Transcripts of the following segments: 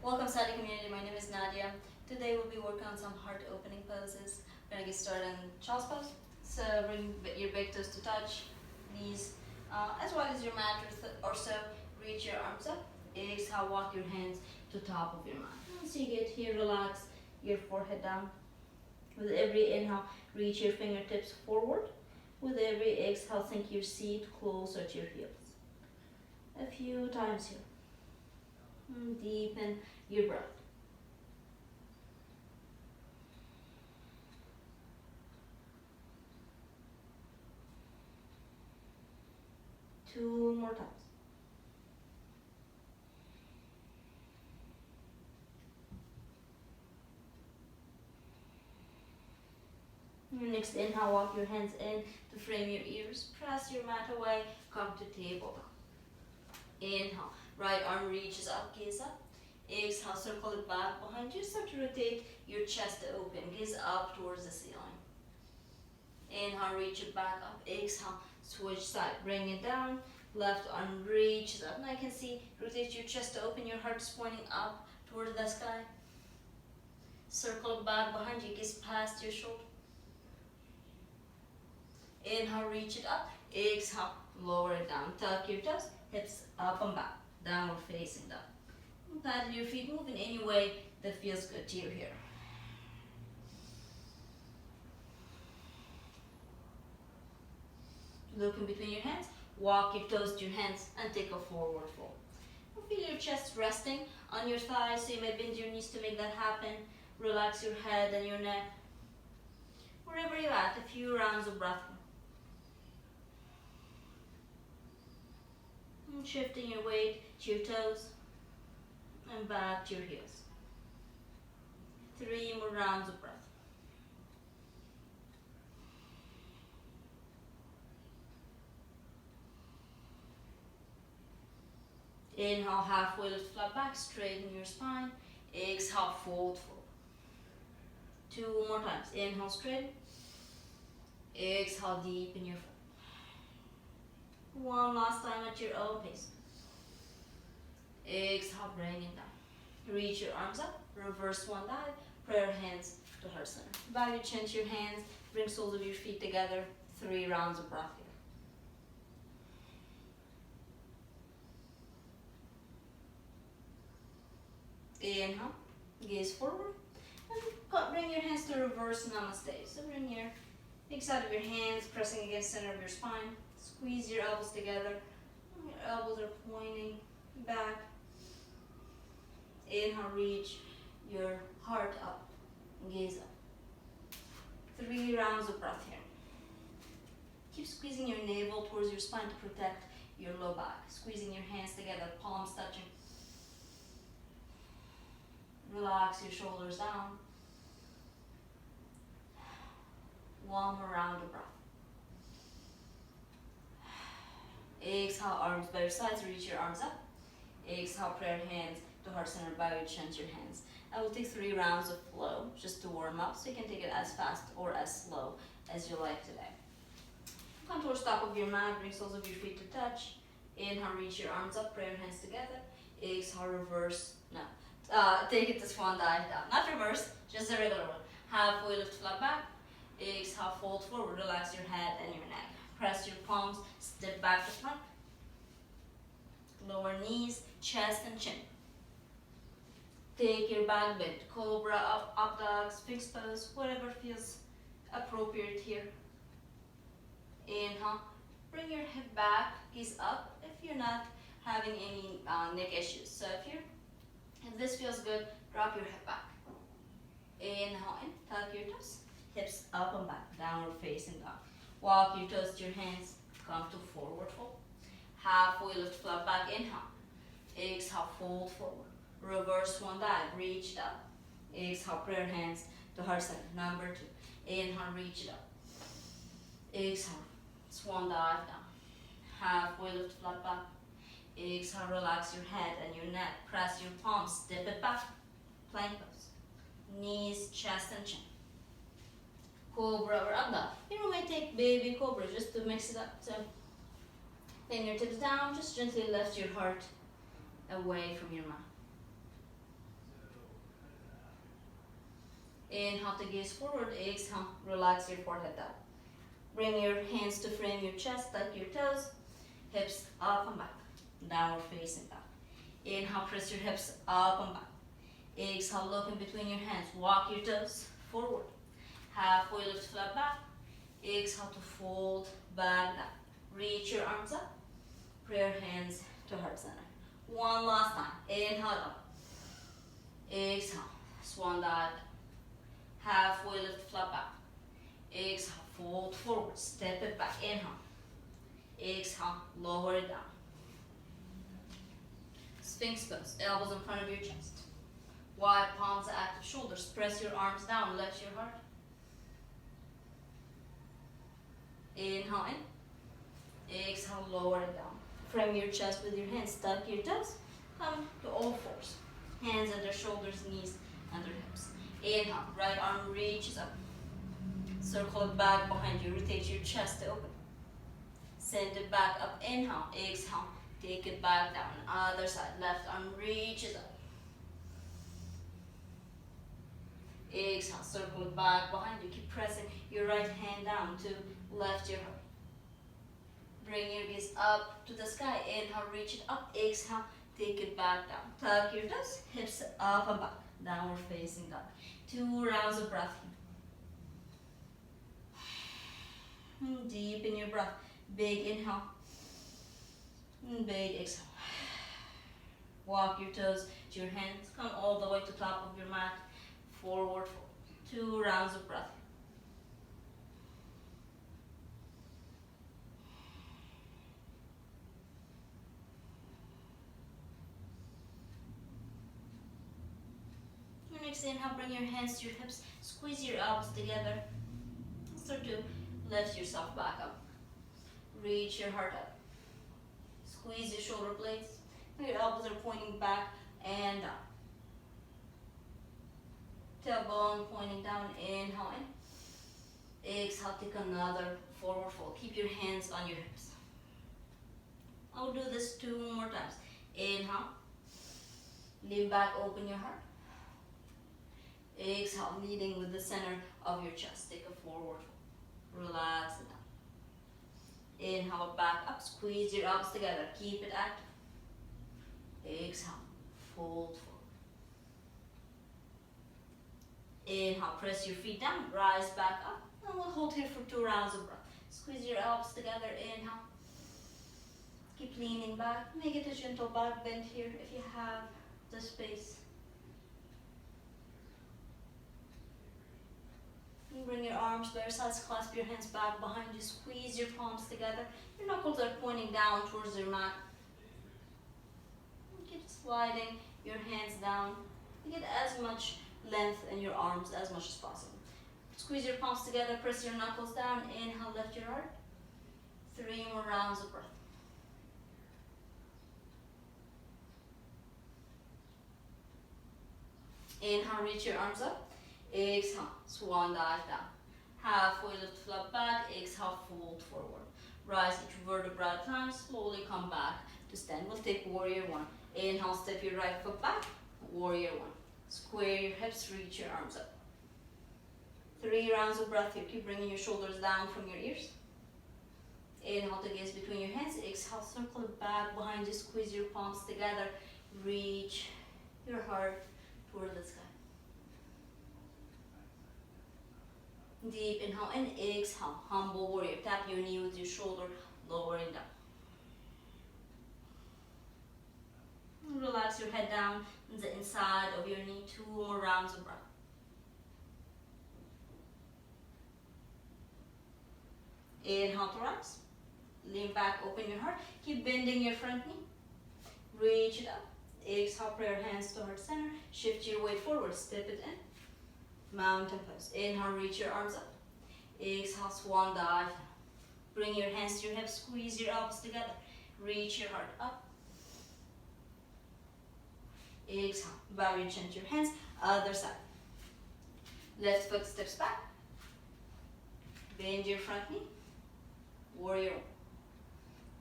Welcome Sati community, my name is Nadia. Today we'll be working on some heart opening poses. We're gonna get started in child's pose. So bring your big toes to touch, knees as wide as your mat or so. Reach your arms up. Exhale, walk your hands to top of your mat. Once you get here, relax your forehead down. With every inhale, reach your fingertips forward. With every exhale, sink your seat closer to your heels. A few times here. Deepen your breath. Two more times. Next inhale, walk your hands in to frame your ears. Press your mat away, come to tabletop. Inhale, right arm reaches up, gaze up. Exhale, circle it back behind you. Start to rotate your chest open, gaze up towards the ceiling. Inhale, reach it back up. Exhale, switch side, bring it down. Left arm reaches up. Now I can see, rotate your chest open, your heart's pointing up towards the sky. Circle it back behind you, gaze past your shoulder. Inhale, reach it up. Exhale, lower it down. Tuck your toes, hips up and back. Downward facing dog. Paddle your feet, move in any way that feels good to you here. Look in between your hands, walk your toes to your hands and take a forward fold. Feel your chest resting on your thighs, so you may bend your knees to make that happen. Relax your head and your neck. Wherever you're at, a few rounds of breath. And shifting your weight to your toes and back to your heels. 3 more rounds of breath. Inhale, halfway lift, flat back, straighten your spine. Exhale, fold forward. 2 more times. Inhale, straighten. Exhale, deepen your fold. One last time at your own pace. Exhale, bring it down. Reach your arms up, reverse one dive, prayer hands to heart center. Bow your chin to your hands, bring soles of your feet together. 3 rounds of breath here. Inhale, gaze forward, and bring your hands to reverse namaste. So bring your big side of your hands pressing against the center of your spine. Squeeze your elbows together. Your elbows are pointing back. Inhale, reach your heart up. Gaze up. 3 rounds of breath here. Keep squeezing your navel towards your spine to protect your low back. Squeezing your hands together, palms touching. Relax your shoulders down. 1 more round of breath. Exhale, arms by your sides, reach your arms up. Exhale, prayer hands to heart center, bow your chin to your hands. I will take 3 rounds of flow just to warm up, so you can take it as fast or as slow as you like today. Come towards top of your mat, bring soles of your feet to touch. Inhale, reach your arms up, prayer hands together. Exhale, reverse, take it to swan dive down. Not reverse, just a regular one. Halfway lift, flat back. Exhale, fold forward, relax your head and your neck. Press your palms, step back to plank. Lower knees, chest and chin. Take your back bend, cobra, up dog, sphinx pose, whatever feels appropriate here. Inhale, bring your hip back, gaze up if you're not having any neck issues. So if this feels good, drop your hip back. Inhale in, tuck your toes, hips up and back, downward facing dog. Walk your toes to your hands, come to forward fold. Halfway lift, flat back, inhale. Exhale, fold forward. Reverse one dive, reach it up. Exhale, prayer hands to heart center. Number 2. Inhale, reach it up. Exhale, swan dive down. Halfway lift, flat back. Exhale, relax your head and your neck. Press your palms, step it back. Plank pose. Knees, chest and chin. Cobra or up dog. You may take baby cobra just to mix it up. So fingertips down, just gently lift your heart away from your mouth. Inhale to gaze forward. Exhale, relax your forehead down. Bring your hands to frame your chest, tuck your toes, hips up and back, downward facing dog. Inhale, press your hips up and back. Exhale, look in between your hands, walk your toes forward. Halfway lift, flat back. Exhale to fold back down. Reach your arms up, prayer hands to heart center. One last time, inhale up. Exhale, swan dive. Halfway lift, flat back. Exhale, fold forward, step it back, inhale. Exhale, lower it down. Sphinx pose, elbows in front of your chest. Wide palms, active shoulders. Press your arms down, lift your heart. Inhale in. Exhale, lower it down. Frame your chest with your hands, tuck your toes. Come to all fours. Hands under shoulders, knees under hips. Inhale, right arm reaches up. Circle it back behind you, rotate your chest to open. Send it back up, inhale, exhale. Take it back down, other side. Left arm reaches up. Exhale, circle it back behind you. Keep pressing your right hand down to lift your heart. Bring your gaze up to the sky. Inhale, reach it up. Exhale, take it back down. Tuck your toes, hips up and back. Downward facing dog. 2 rounds of breath here. Deep in your breath. Big inhale. Big exhale. Walk your toes to your hands. Come all the way to top of your mat. Forward fold. 2 rounds of breath. Your next inhale, bring your hands to your hips. Squeeze your elbows together. Start to lift yourself back up. Reach your heart up. Squeeze your shoulder blades. Your elbows are pointing back and down. Tailbone pointing down, inhale in. Exhale, take another forward fold. Keep your hands on your hips. I'll do this 2 more times. Inhale. Lean back, open your heart. Exhale, leading with the center of your chest. Take a forward fold. Relax it down. Inhale, back up. Squeeze your elbows together. Keep it active. Exhale, fold forward. Inhale, press your feet down, rise back up, and we'll hold here for 2 rounds of breath. Squeeze your elbows together, inhale. Keep leaning back, make it a gentle back bend here if you have the space. And bring your arms by your sides, clasp your hands back behind you, squeeze your palms together. Your knuckles are pointing down towards your mat. And keep sliding your hands down. You get as much length in your arms as much as possible. Squeeze your palms together, press your knuckles down, inhale, lift your heart. 3 more rounds of breath. Inhale, reach your arms up. Exhale, swan dive down. Halfway lift, flat back. Exhale, fold forward. Rise each vertebra at a time. Slowly come back to stand. We'll take warrior 1. Inhale, step your right foot back. Warrior 1. Square your hips, reach your arms up. 3 rounds of breath here. Keep bringing your shoulders down from your ears. Inhale to gaze between your hands. Exhale, circle it back behind you. Squeeze your palms together. Reach your heart toward the sky. Deep inhale and exhale. Humble warrior. Tap your knee with your shoulder, lowering down. Relax your head down on the inside of your knee. 2 more rounds of breath. Inhale to rise. Lean back, open your heart. Keep bending your front knee. Reach it up. Exhale, prayer hands to heart center. Shift your weight forward, step it in. Mountain pose. Inhale, reach your arms up. Exhale, swan dive. Bring your hands to your hips, squeeze your elbows together. Reach your heart up. Exhale, bow your chin to your hands. Other side. Left foot steps back. Bend your front knee. Warrior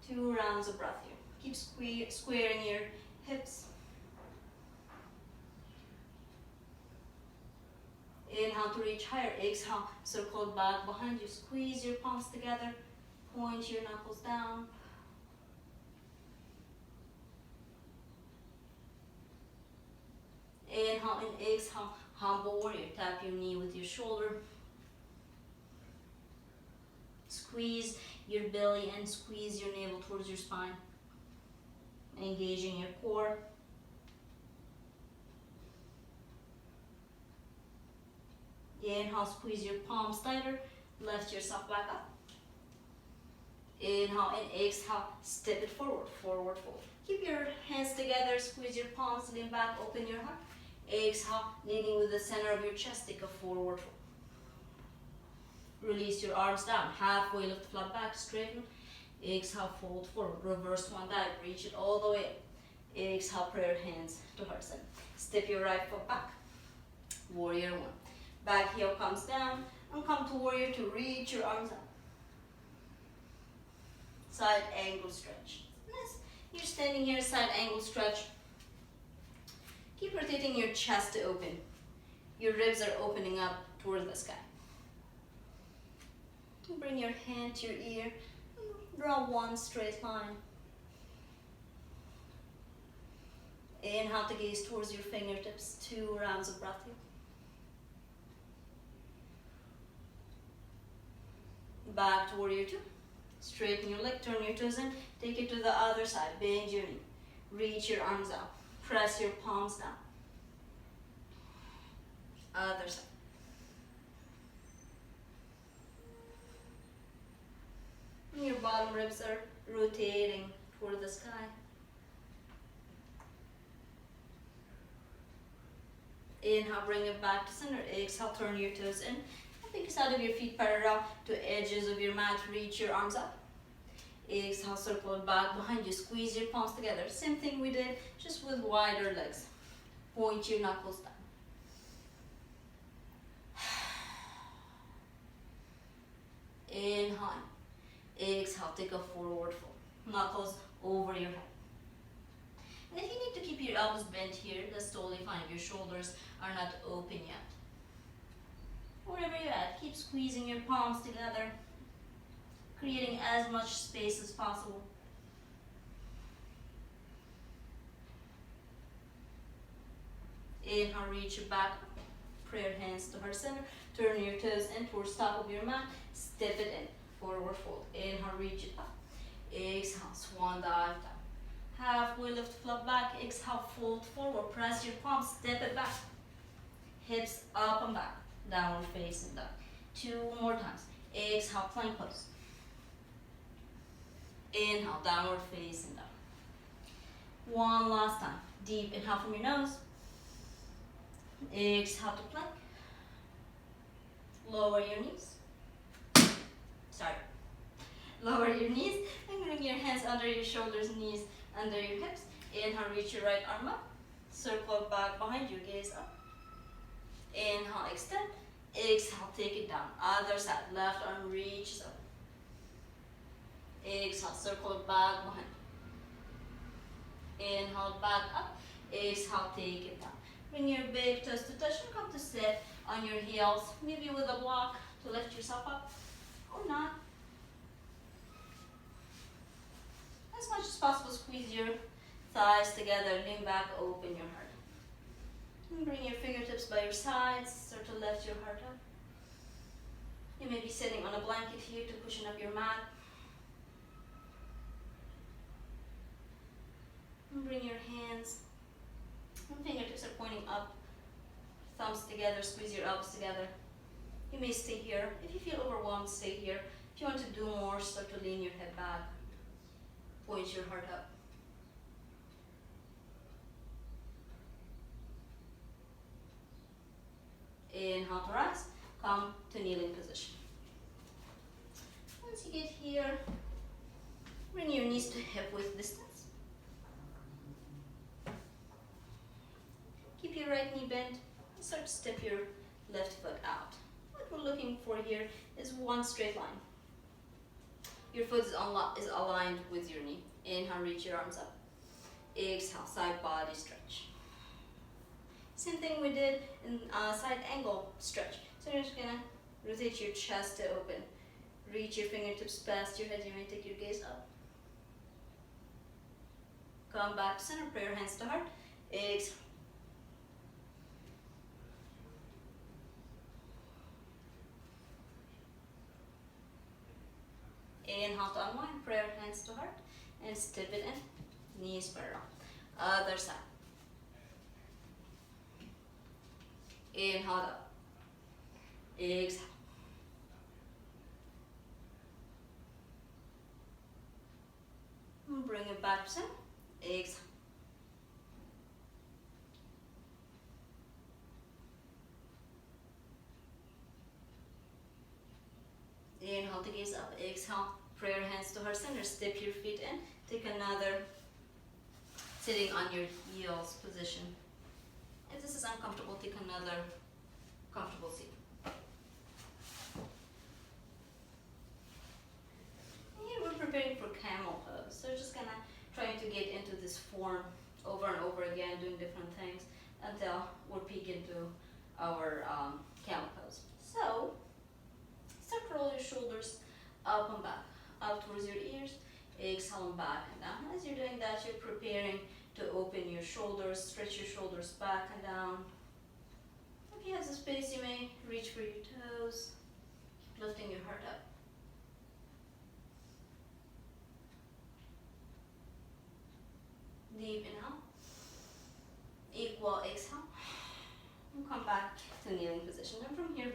1. 2 rounds of breath here. Keep squaring your hips. Inhale to reach higher. Exhale, circle back behind you. Squeeze your palms together. Point your knuckles down. Inhale and exhale. Humble warrior. Tap your knee with your shoulder. Squeeze your belly and squeeze your navel towards your spine. Engaging your core. Inhale, squeeze your palms tighter. Lift yourself back up. Inhale and exhale, step it forward, forward fold. Keep your hands together, squeeze your palms, lean back, open your heart. Exhale, leading with the center of your chest, take a forward fold. Release your arms down, halfway lift, flat back, straighten. Exhale, fold forward, reverse one dive, reach it all the way up. Exhale, prayer hands to heart center. Step your right foot back, warrior one. Back heel comes down, and come to warrior two, reach your arms up. Side angle stretch. Nice. You're standing here, side angle stretch. Keep rotating your chest to open. Your ribs are opening up towards the sky. Bring your hand to your ear. Draw one straight line. Inhale to gaze towards your fingertips. 2 rounds of breath here. Back to warrior two. Straighten your leg, turn your toes in, take it to the other side, bend your knee. Reach your arms out, press your palms down. Other side. And your bottom ribs are rotating toward the sky. Inhale, bring it back to center. Exhale, turn your toes in. Take the side of your feet parallel to edges of your mat. Reach your arms up. Exhale, circle it back behind you. Squeeze your palms together. Same thing we did, just with wider legs. Point your knuckles down. Inhale. Exhale, take a forward fold. Knuckles over your head. And if you need to keep your elbows bent here, that's totally fine. If your shoulders are not open yet. Wherever you're at, keep squeezing your palms together, creating as much space as possible. Inhale, reach your back, prayer hands to heart center. Turn your toes in towards top of your mat. Step it in, forward fold. Inhale, reach it up. Exhale, swan dive down. Halfway lift, flat back. Exhale, fold forward. Press your palms, step it back. Hips up and back. Downward facing dog. 2 more times. Exhale, plank pose. Inhale, downward facing dog. 1 last time. Deep inhale from your nose. Exhale to plank. Lower your knees. Lower your knees and bring your hands under your shoulders, knees under your hips. Inhale, reach your right arm up. Circle back behind you, gaze up. Inhale, extend. Exhale, take it down. Other side, left arm reaches up. Exhale, circle back behind. Inhale, back up. Exhale, take it down. Bring your big toes to touch and come to sit on your heels. Maybe with a block to lift yourself up or not. As much as possible, squeeze your thighs together. Lean back, open your heart. And bring your fingertips by your sides. Start to lift your heart up. You may be sitting on a blanket here to cushion up your mat. And bring your hands and fingertips are pointing up. Thumbs together, squeeze your elbows together. You may stay here. If you feel overwhelmed, stay here. If you want to do more, start to lean your head back. Point your heart up. Inhale to rise. Come to kneeling position. Once you get here, bring your knees to hip width distance. Keep your right knee bent and start to step your left foot out. What we're looking for here is one straight line. Your foot is aligned with your knee. Inhale, reach your arms up. Exhale, side body stretch. Same thing we did in side angle stretch. So you're just gonna rotate your chest to open. Reach your fingertips past your head. You may take your gaze up. Come back to center. Prayer hands to heart. Exhale. Inhale to unwind. Prayer hands to heart. And step it in. Knees parallel. Other side. Inhale up. Exhale. Bring it back to center. Exhale. Inhale to gaze up. Exhale. Prayer hands to heart center. Step your feet in. Take another sitting on your heels position. If this is uncomfortable, take another comfortable seat. Here we're preparing for camel pose. So just gonna trying to get into this form over and over again, doing different things until we're peak into our camel pose. So start to roll your shoulders up and back, up towards your ears. Exhale and back and down. As you're doing that, you're preparing to open your shoulders, stretch your shoulders back and down. If you have the space, you may reach for your toes, keep lifting your heart up. Deep inhale, equal exhale, and come back to kneeling position. And from here,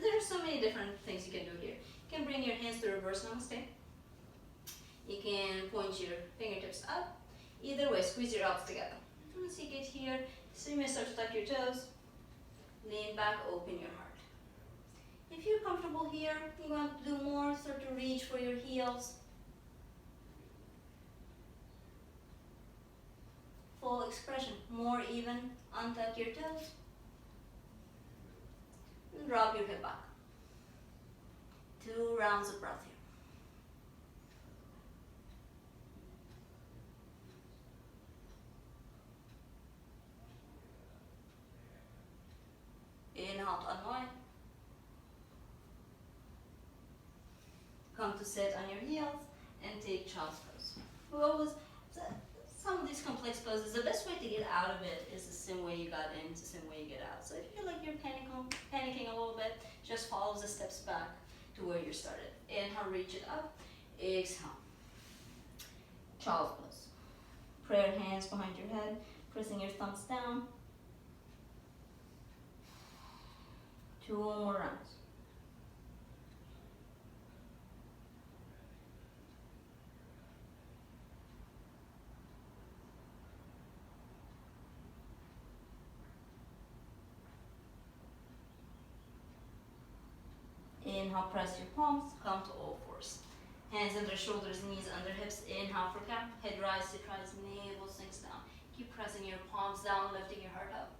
there are so many different things you can do here. You can bring your hands to reverse namaste. You can point your fingertips up. Either way, squeeze your elbows together. Once you get here, so you may start to tuck your toes, lean back, open your heart. If you're comfortable here, you want to do more, start to reach for your heels. Full expression, more even, untuck your toes. And drop your head back. 2 rounds of breath here. Inhale to unwind. Come to sit on your heels and take child's pose. Some of these complex poses, the best way to get out of it is the same way you got in, it's the same way you get out. So if you feel like you're panicking a little bit, just follow the steps back to where you started. Inhale, reach it up. Exhale. Child's pose. Prayer hands behind your head, pressing your thumbs down. 2 more rounds. Inhale, press your palms, come to all fours. Hands under shoulders, knees under hips. Inhale for cap, head rise to tries, navel sinks down. Keep pressing your palms down, lifting your heart up.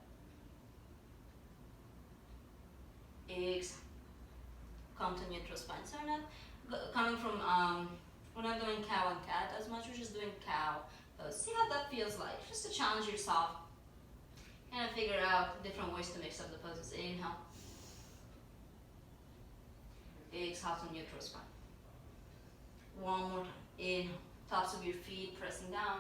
Exhale. Come to neutral spine. So we're not coming from, we're not doing cow and cat as much, we're just doing cow pose. See how that feels like, just to challenge yourself. Kind of figure out different ways to mix up the poses. Inhale. Exhale to neutral spine. One more time. Inhale. Tops of your feet pressing down.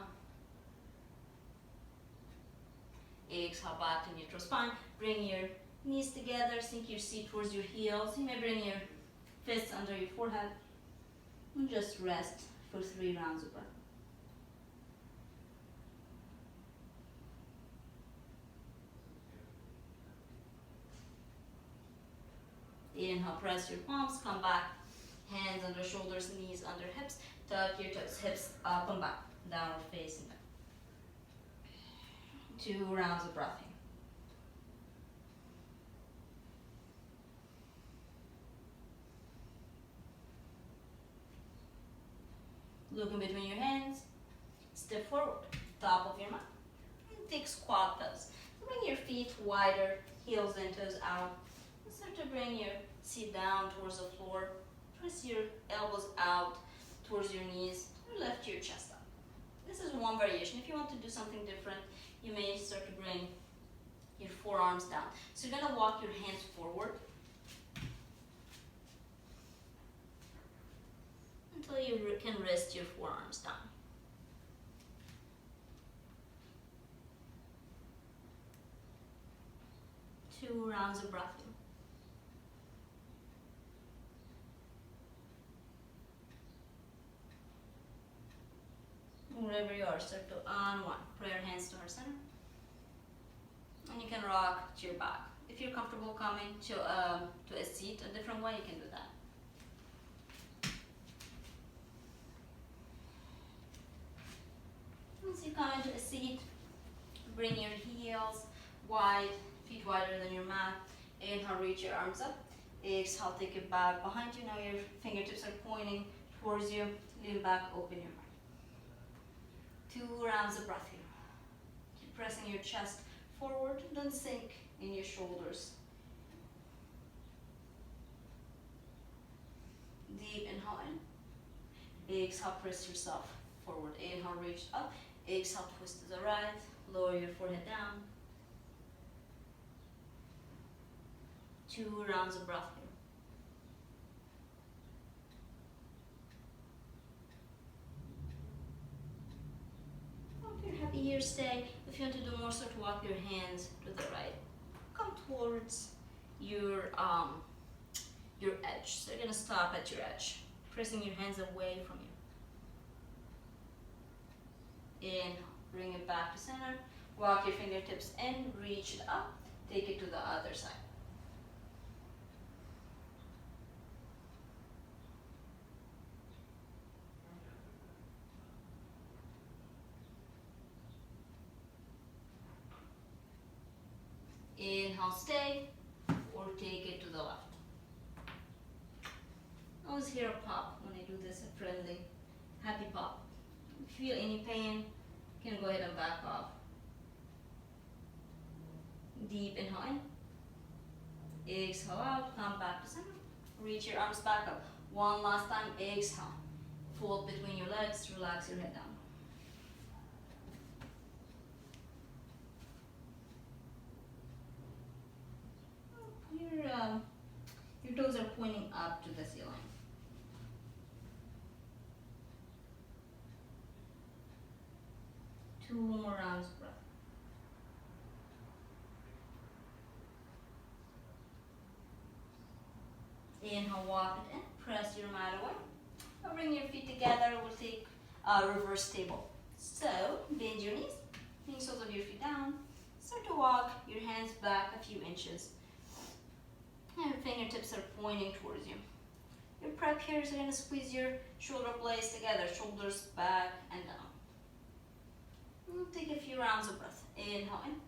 Exhale back to neutral spine. Bring your knees together. Sink your seat towards your heels. You may bring your fists under your forehead. And just rest for 3 rounds of breath. Inhale, press your palms, come back. Hands under shoulders, knees under hips. Tuck your toes, hips up and back. Downward facing back. 2 rounds of breath here. Look in between your hands. Step forward, top of your mat. And take squat pose. So bring your feet wider, heels and toes out. Start to bring your seat down towards the floor. Press your elbows out towards your knees. And lift your chest up. This is one variation. If you want to do something different, you may start to bring forearms down. So you're gonna walk your hands forward until you can rest your forearms down. 2 rounds of breath. Wherever you are, start to unwind. Put your hands to our center. And you can rock to your back. If you're comfortable coming to a seat a different way, you can do that. Once you come into a seat, bring your heels wide, feet wider than your mat. Inhale, reach your arms up. Exhale, take it back behind you. Now your fingertips are pointing towards you. Lean back, open your mouth. 2 rounds of breath here. Keep pressing your chest forward. Don't sink in your shoulders. Deep inhale in. Exhale, press yourself forward. Inhale, reach up. Exhale, twist to the right. Lower your forehead down. 2 rounds of breath here. If you're happy here, stay. If you want to do more, start to walk your hands to the right. Come towards your edge. So you're gonna stop at your edge, pressing your hands away from you. Inhale, bring it back to center. Walk your fingertips in, reach it up. Take it to the other side. Inhale, stay, or take it to the left. Always hear a pop when I do this, a friendly, happy pop. If you feel any pain, you can go ahead and back off. Deep inhale in. Exhale out, come back to center. Reach your arms back up. One last time, exhale. Fold between your legs, relax your head down. Your toes are pointing up to the ceiling. Two more rounds of breath. Inhale, walk it in, press your mat away. Now bring your feet together, we'll take a reverse table. So, bend your knees, bring soles of your feet down. Start to walk your hands back a few inches. And your fingertips are pointing towards you. Your prep here is going to squeeze your shoulder blades together, shoulders back and down. We'll take a few rounds of breath. Inhale in.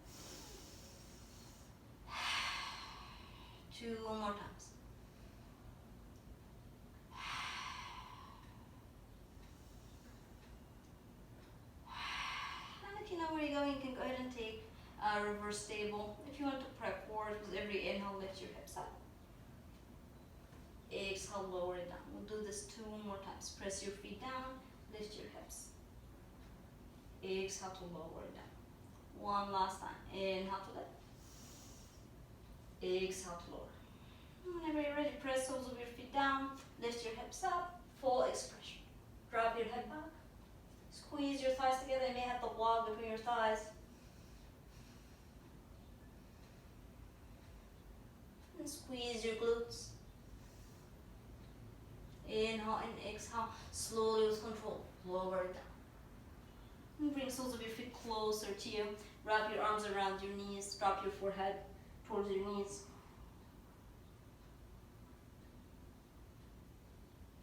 2 more times. And if you know where you're going, you can go ahead and take a reverse table. If you want to prep forward, with every inhale, lift your hips up. Exhale, lower it down. We'll do this 2 more times. Press your feet down, lift your hips. Exhale to lower it down. One last time. Inhale to lift. Exhale to lower. Whenever you're ready, press soles of your feet down, lift your hips up, full expression. Drop your head back. Squeeze your thighs together. You may have to walk between your thighs. And squeeze your glutes. Inhale and exhale, slowly with control, lower it down. And bring soles of your feet closer to you. Wrap your arms around your knees, drop your forehead towards your knees.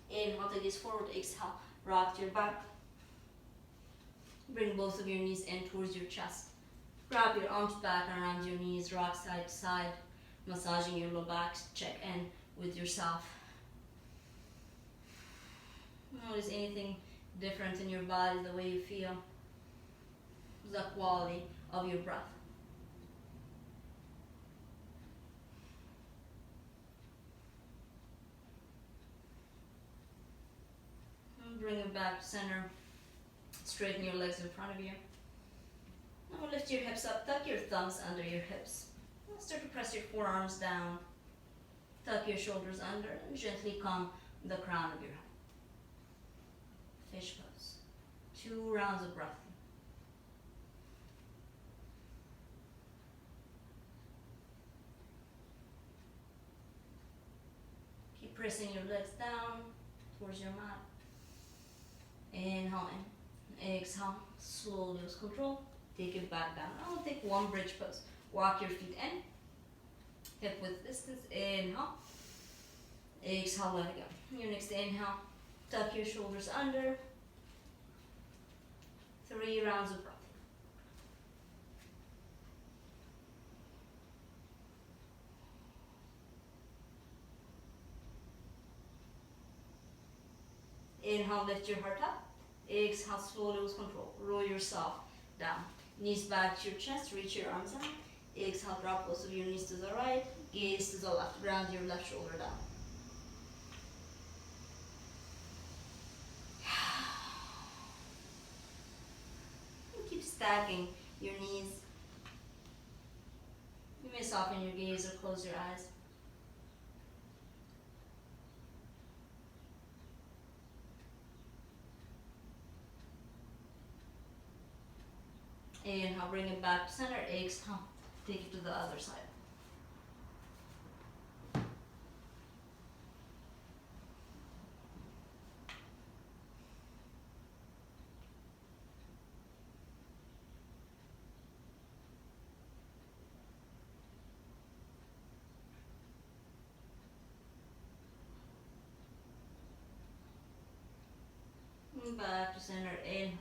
Inhale to gaze forward, exhale, rock your back. Bring both of your knees in towards your chest. Wrap your arms back around your knees, rock side to side, massaging your low back. Check in with yourself. Notice anything different in your body, the way you feel, the quality of your breath. And bring it back to center. Straighten your legs in front of you. Now lift your hips up, tuck your thumbs under your hips. Start to press your forearms down. Tuck your shoulders under and gently calm the crown of your head. Fish pose. 2 rounds of breath. Keep pressing your legs down towards your mat. Inhale in. Exhale. Slowly lose control. Take it back down. Now we'll take 1 bridge pose. Walk your feet in. Hip width distance. Inhale. Exhale, let it go. Your next inhale. Tuck your shoulders under. 3 rounds of breath. Inhale, lift your heart up. Exhale, slowly lose control. Roll yourself down. Knees back to your chest, reach your arms out. Exhale, drop both of your knees to the right, gaze to the left. Ground your left shoulder down. And keep stacking your knees. You may soften your gaze or close your eyes. Inhale, bring it back to center. Exhale, take it to the other side. And back to center. Inhale.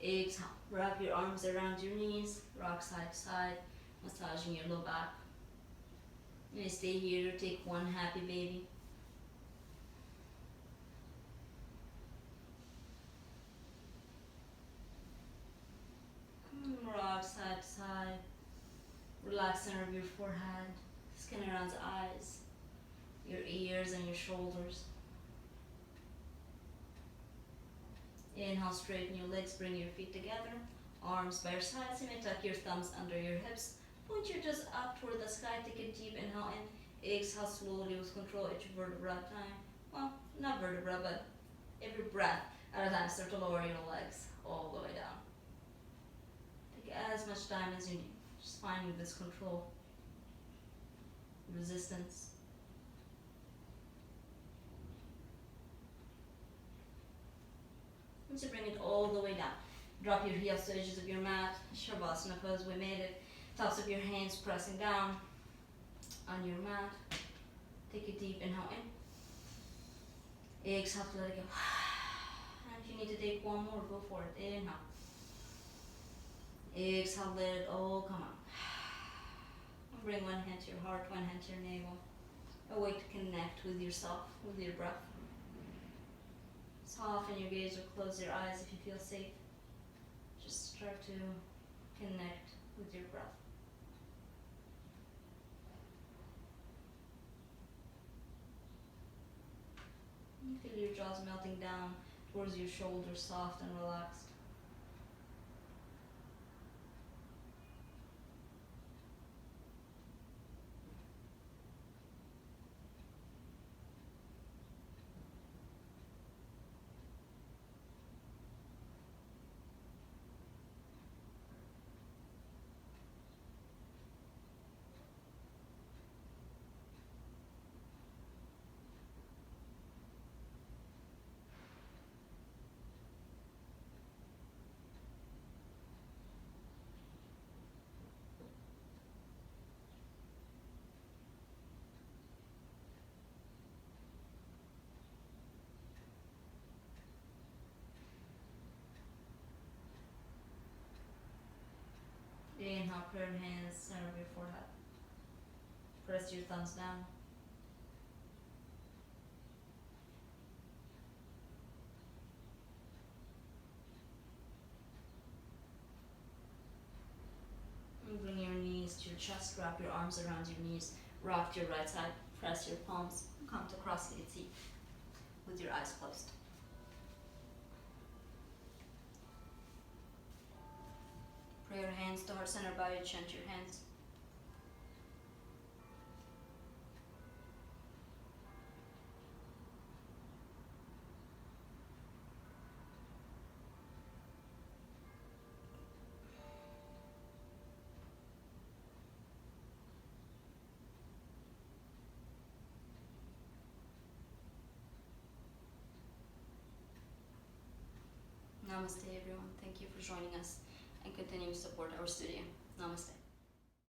Exhale. Wrap your arms around your knees. Rock side to side. Massaging your low back. You may stay here to take 1 happy baby. Rock side to side. Relax center of your forehead. Skin around the eyes. Your ears and your shoulders. Inhale, straighten your legs, bring your feet together. Arms by your sides. You may tuck your thumbs under your hips. Point your toes up toward the sky. Take a deep inhale in. Exhale slowly with control each vertebra at a time. Well, not vertebra, but every breath at a time. Start to lower your legs all the way down. Take as much time as you need. Just finding this control. Resistance. Once you bring it all the way down, drop your heels to the edges of your mat. Shavasana pose, we made it. Tops of your hands pressing down on your mat. Take a deep inhale in. Exhale to let it go. And if you need to take 1 more, go for it. Inhale. Exhale, let it all come out. And bring 1 hand to your heart, 1 hand to your navel. A way to connect with yourself, with your breath. Soften your gaze or close your eyes if you feel safe. Just start to connect with your breath. You feel your jaws melting down towards your shoulders, soft and relaxed. Inhale, paired hands, center of your forehead. Press your thumbs down. And bring your knees to your chest, wrap your arms around your knees, rock to your right side, press your palms, come to cross-legged seat with your eyes closed. Pray your hands to heart center, bow your chin to your hands. Namaste, everyone. Thank you for joining us and continuing to support our studio. Namaste.